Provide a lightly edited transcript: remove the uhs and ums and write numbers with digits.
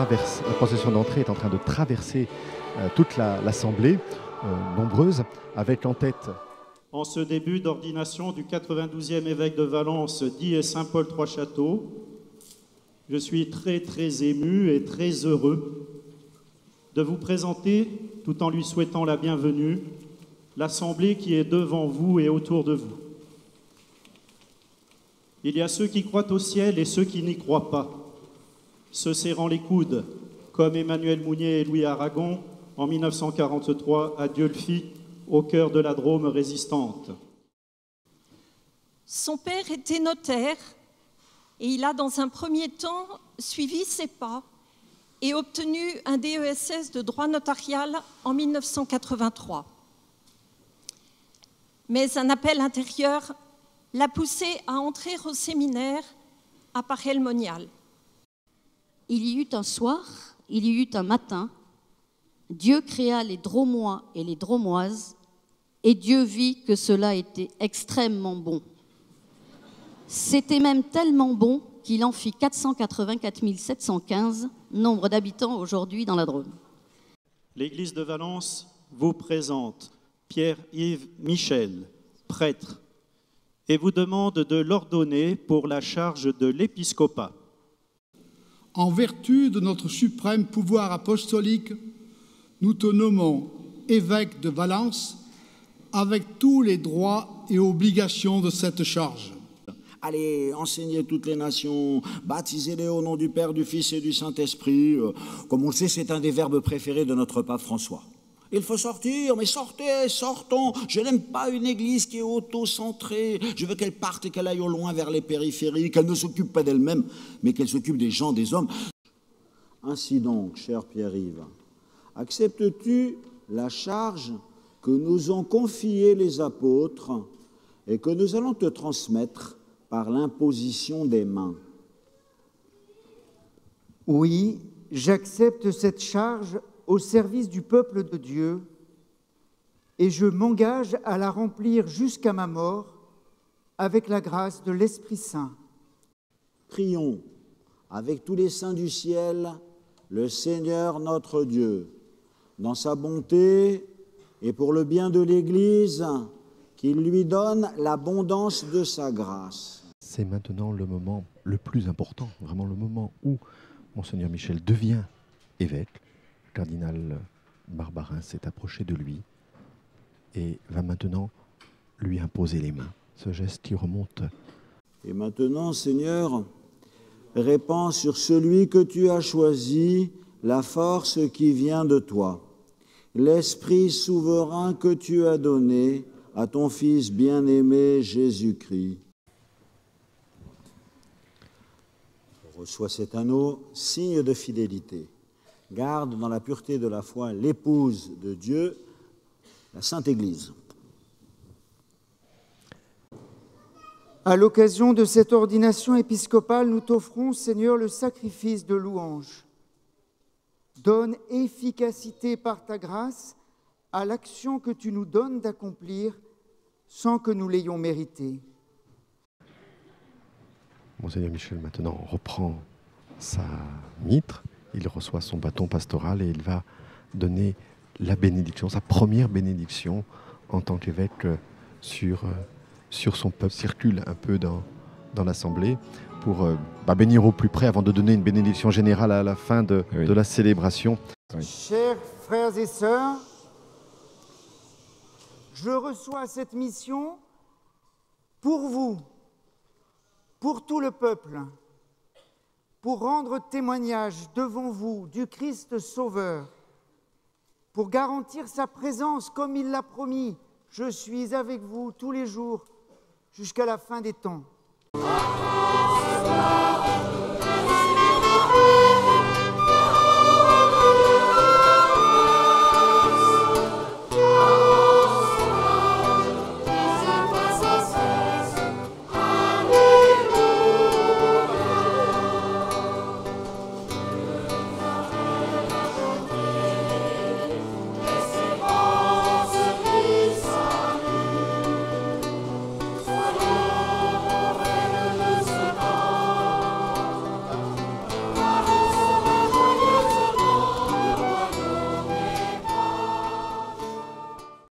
la procession d'entrée est en train de traverser toute l'assemblée, nombreuse, avec en tête... En ce début d'ordination du 92e évêque de Valence, dit et Saint-Paul Trois-Châteaux, je suis très ému et très heureux de vous présenter, tout en lui souhaitant la bienvenue, l'assemblée qui est devant vous et autour de vous. Il y a ceux qui croient au ciel et ceux qui n'y croient pas, se serrant les coudes, comme Emmanuel Mounier et Louis Aragon, en 1943, à Dieulefit, au cœur de la Drôme résistante. Son père était notaire et il a, dans un premier temps, suivi ses pas et obtenu un DESS de droit notarial en 1983. Mais un appel intérieur l'a poussé à entrer au séminaire à Paray-le-Monial. Il y eut un soir, il y eut un matin, Dieu créa les Dromois et les Dromoises, et Dieu vit que cela était extrêmement bon. C'était même tellement bon qu'il en fit 484 715, nombre d'habitants aujourd'hui dans la Drôme. L'Église de Valence vous présente Pierre-Yves Michel, prêtre, et vous demande de l'ordonner pour la charge de l'épiscopat. En vertu de notre suprême pouvoir apostolique, nous te nommons évêque de Valence avec tous les droits et obligations de cette charge. Allez, enseignez toutes les nations, baptisez-les au nom du Père, du Fils et du Saint-Esprit. Comme on le sait, c'est un des verbes préférés de notre pape François. Il faut sortir, mais sortez, sortons. Je n'aime pas une église qui est auto-centrée. Je veux qu'elle parte et qu'elle aille au loin vers les périphéries, qu'elle ne s'occupe pas d'elle-même, mais qu'elle s'occupe des gens, des hommes. Ainsi donc, cher Pierre-Yves, acceptes-tu la charge que nous ont confiée les apôtres et que nous allons te transmettre par l'imposition des mains? Oui, j'accepte cette charge au service du peuple de Dieu et je m'engage à la remplir jusqu'à ma mort avec la grâce de l'Esprit Saint. Prions avec tous les saints du ciel le Seigneur notre Dieu, dans sa bonté et pour le bien de l'Église, qu'il lui donne l'abondance de sa grâce. C'est maintenant le moment le plus important, vraiment le moment où Monseigneur Michel devient évêque. Le cardinal Barbarin s'est approché de lui et va maintenant lui imposer les mains. Ce geste qui remonte. Et maintenant, Seigneur, répands sur celui que tu as choisi la force qui vient de toi, l'Esprit souverain que tu as donné à ton Fils bien-aimé Jésus-Christ. Reçois cet anneau, signe de fidélité. Garde dans la pureté de la foi l'épouse de Dieu, la Sainte Église. À l'occasion de cette ordination épiscopale, nous t'offrons, Seigneur, le sacrifice de louange. Donne efficacité par ta grâce à l'action que tu nous donnes d'accomplir sans que nous l'ayons méritée. Monseigneur Michel maintenant reprend sa mitre, il reçoit son bâton pastoral et il va donner la bénédiction, sa première bénédiction en tant qu'évêque sur son peuple, circule un peu dans l'assemblée pour bénir au plus près avant de donner une bénédiction générale à la fin de la célébration. Oui. Chers frères et sœurs, je reçois cette mission pour vous, pour tout le peuple, pour rendre témoignage devant vous du Christ Sauveur, pour garantir sa présence comme il l'a promis. Je suis avec vous tous les jours jusqu'à la fin des temps.